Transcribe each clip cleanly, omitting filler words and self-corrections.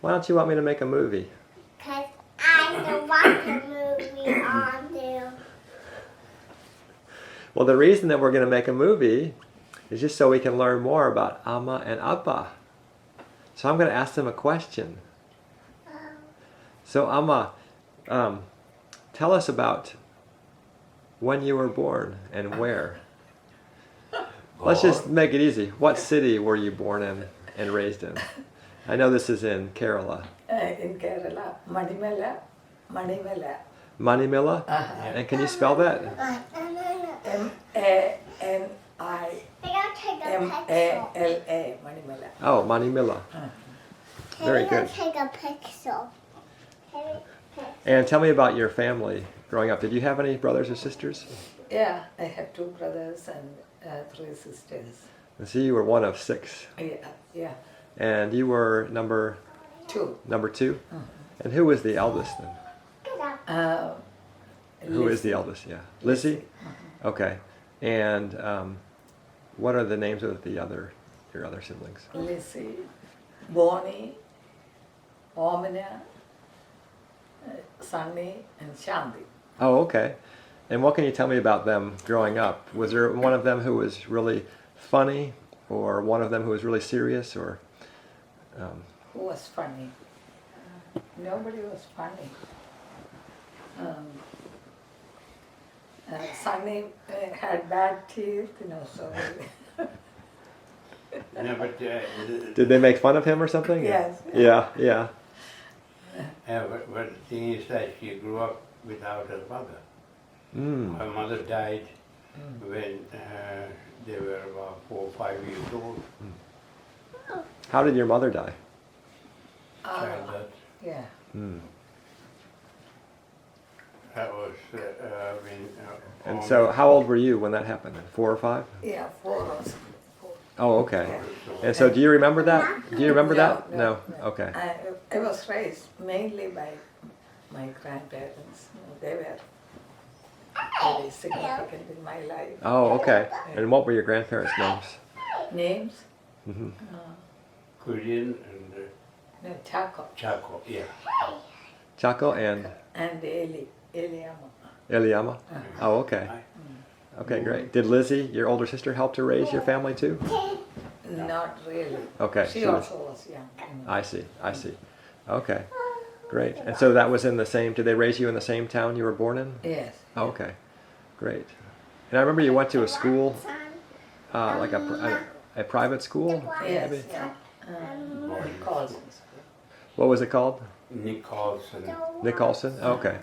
Why don't you want me to make a movie? Because I don't want the movie on there. Well, the reason that we're going to make a movie is just so we can learn more about Amma and Abba. So I'm going to ask them a question. So Amma, tell us about when you were born and where. Let's just make it easy. What city were you born in and raised in? I know this is in Kerala. In Kerala, Manimala. Manimala? And can you spell that? M-A-N-I-M-A-L-A, I gotta take a picture. Manimala. Oh, Manimala. Very good. Take a picture. And tell me about your family growing up. Did you have any brothers or sisters? Yeah, I have 2 brothers and 3 sisters. I see you were one of 6. Yeah, And you were number 2. 2? And who was the eldest then? Who is Lizzie. the eldest? Yeah. Lizzie? Okay. And what are the names of your other siblings? Lizzie, Bonnie, Omina, Sunny, and Shanti. Oh, okay. And what can you tell me about them growing up? Was there one of them who was really funny, or one of them who was really serious, or? Who was funny? Nobody was funny. Sunny had bad teeth, so. No, but Did they make fun of him or something? Yes. Yeah, yeah. but the thing is that she grew up without her mother. Mm. Her mother died when they were about 4 or 5 years old. How did your mother die? Childhood. Yeah. Mm. That was And so, how old were you when that happened? 4 or 5? Yeah, 4 or 4. Oh, okay. And so, do you remember that? Do you remember that? No. Okay. I was raised mainly by my grandparents. They were very significant in my life. Oh, okay. And what were your grandparents' names? Names? Mm-hmm. Korean and No, Chaco Chaco, yeah. Chaco and and Eliama. Eliama? Oh, okay. Okay, great. Did Lizzie, your older sister, help to raise your family too? Not really. Okay. She also was young. I see. Okay, great. And so that was in the same, did they raise you in the same town you were born in? Yes. Oh, okay, great. And I remember you went to a school, like a private school? Yes. maybe? Yeah. Cousins. What was it called? Nicholson. Nicholson? Oh, okay.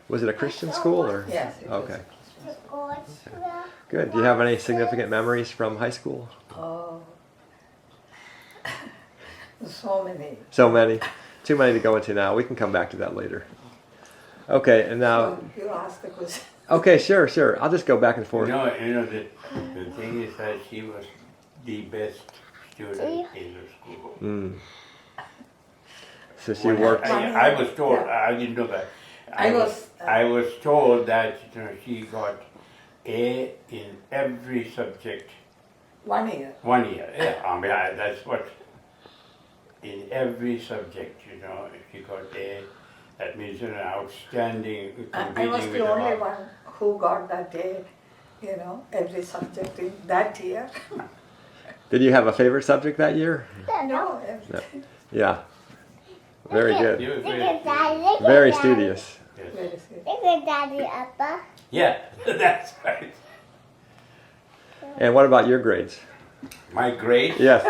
Was it a Christian school or? Yes. It was Okay, Christmas. good. Do you have any significant memories from high school? Oh. So many. So many. Too many to go into now. We can come back to that later. Okay, and now, You ask the question. okay, sure. I'll just go back and forth. The thing is that she was the best student in the school. Mm. So she When worked. I was told, Yeah. I didn't know that. I I was told that she got A in every subject 1 year. 1 year. Yeah, that's what, in every subject, if she got A, that means an outstanding I competing was with the only her. one who got that A, every subject in that year. Did you have a favorite subject that year? No, No. Yeah. Very good. You were Look very- at Daddy. Look Very at Daddy. studious. yes. very serious. Look at Daddy, Appa. Yeah, that's right. And what about your grades? My grades? Yes.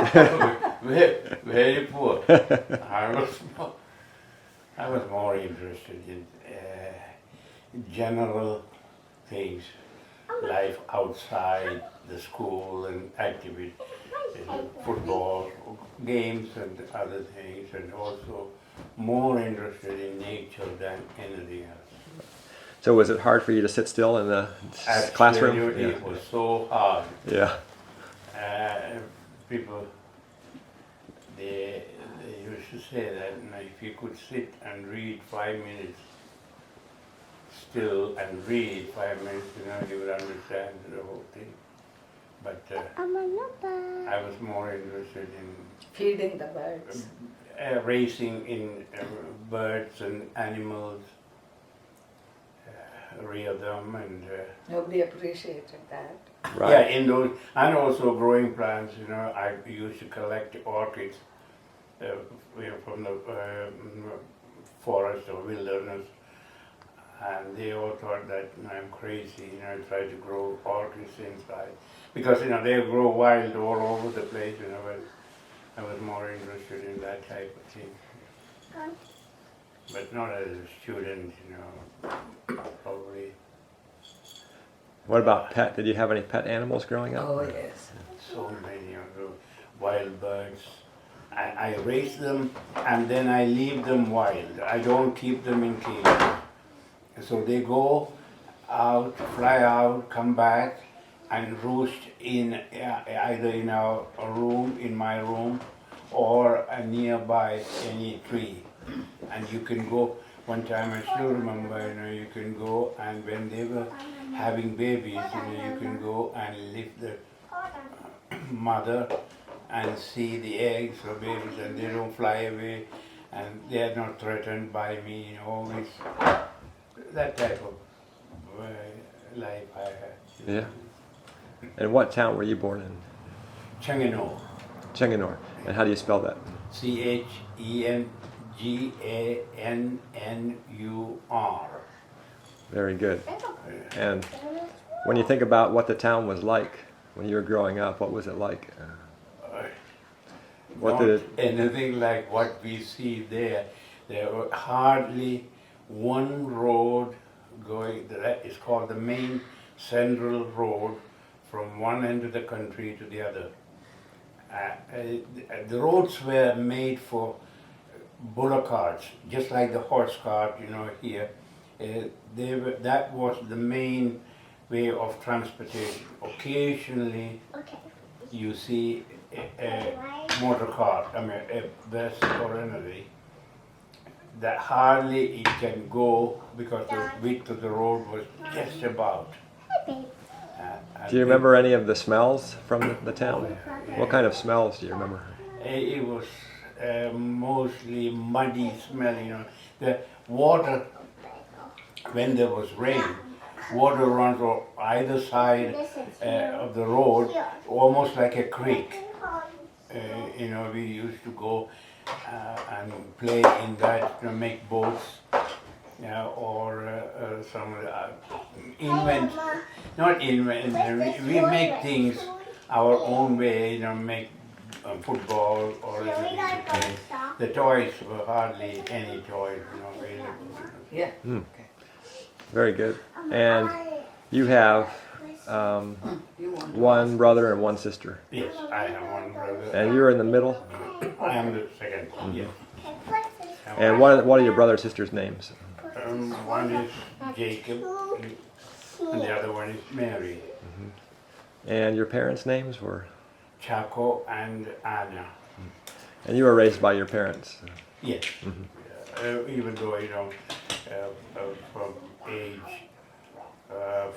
very, very poor. I was more interested in general things, life outside the school and activity, football, games and other things, and also more interested in nature than anything else. So was it hard for you to sit still in the classroom? Absolutely, it was so hard. Yeah. People, they used to say that if you could sit and read 5 minutes still and read 5 minutes, you would understand the whole thing. But I'm a number. I was more interested in Feeding the birds. racing in birds and animals, rear them, and Nobody appreciated that. Right. yeah, in those, and also growing plants. You know, I used to collect orchids, from the forest or wilderness, and they all thought that I'm crazy. You know, try to grow orchids inside because they grow wild all over the place. But I was more interested in that type of thing, but not as a student. Probably. What about pet? Did you have any pet animals growing up? Oh, yes. So many of the wild birds. I raise them and then I leave them wild. I don't keep them in cages. So they go out, fly out, come back and roost in either in a room, in my room, or nearby any tree. And you can go, one time I still remember, you can go and when they were having babies, you can go and lift the mother and see the eggs or babies, and they don't fly away and they are not threatened by me, always that type of life I had. Yeah. And what town were you born in? Changanore, Chenganore. And how do you spell that? Chenganur. Very good. And when you think about what the town was like when you were growing up, what was it like? What Not did it? anything like what we see there. There were hardly one road going, that is called the main central road from one end of the country to the other. The roads were made for bullock carts, just like the horse cart, here. That was the main way of transportation. Occasionally, you see a motor car, a bus or anything, that hardly it can go because the width of the road was just about. Do you remember any of the smells from the town? What kind of smells do you remember? It was mostly muddy smell, The water, when there was rain, water runs on either side of the road, almost like a creek. We used to go and play in that, make boats, or some we make things our own way, make football or anything. The toys were hardly any toys, available. Yeah. Very good. And you have You want one brother and one sister. Yes, I have one brother. And you're in the middle. I am the second. Yes. And what are your brother and sister's names? One is Jacob, and the other one is Mary. And your parents' names were? Chaco and Anna. And you were raised by your parents. Yes. Even though, from age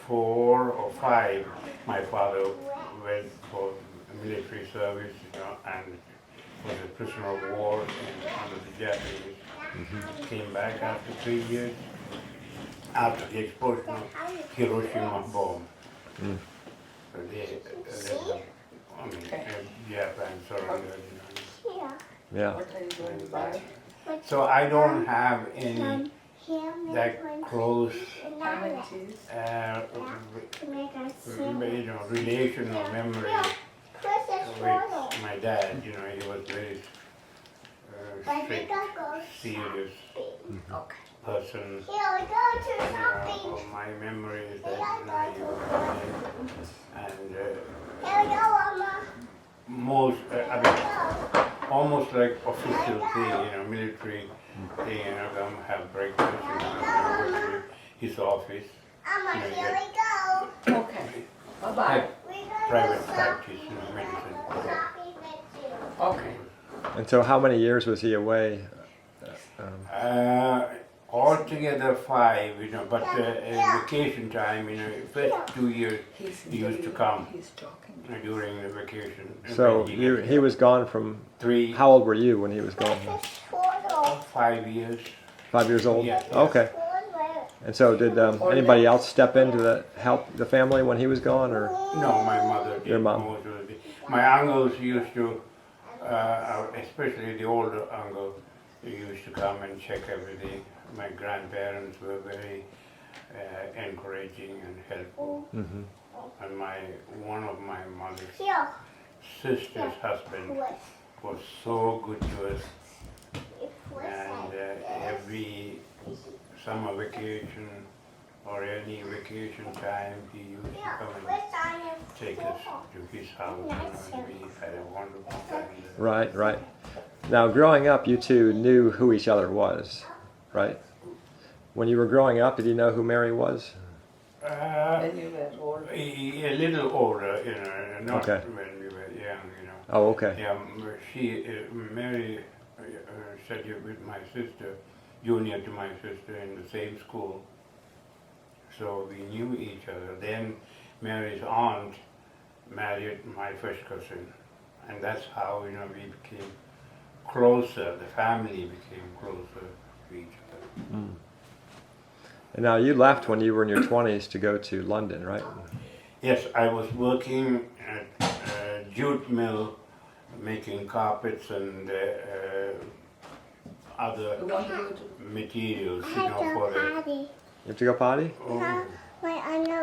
4 or 5, my father went for military service, and was a prisoner of war under the Japanese. Came back after 3 years, after the explosion of Hiroshima bomb. So Japan surrendered. Yeah. What are you going to buy? So I don't have any that close, Lemon cheese. relation or memory with my dad. He was very strict, serious Okay. person. My memory is that he was and most, almost like official thing, military thing, come have breakfast, go to his office, Okay. Bye-bye. private practice, medicine. Okay. And so how many years was he away? Altogether 5, you know, but vacation time, you know, first 2 years He's he used to come He's talking. during the vacation. So When he was gone from. 3, How old were you when he was gone? Total. 5 years. 5 years old. Yeah. Okay. And so did anybody else step in to help the family when he was gone, or? No, my mother did. Your mom. Most of it. My uncles used to, especially the older uncle, he used to come and check everything. My grandparents were very encouraging and helpful. Mm-hmm. And one of my mother's Here. sister's husband was so good to us. And every summer vacation or any vacation time, he used to come and take us to his house, and we had a wonderful time there. Right, right. Now, growing up, you two knew who each other was, right? When you were growing up, did you know who Mary was? When you were old. A little older, you know, not Okay. when we were young, you know. Oh, okay. Yeah, Mary studied with my sister, junior to my sister, in the same school. So we knew each other. Then Mary's aunt married my first cousin. And that's how, you know, we became closer, the family became closer to each other. Mm. And now you left when you were in your 20s to go to London, right? Yes, I was working at jute mill, making carpets and other You want to go to materials, you I know, for go the. potty. You have to go potty? Oh, Wait, I know.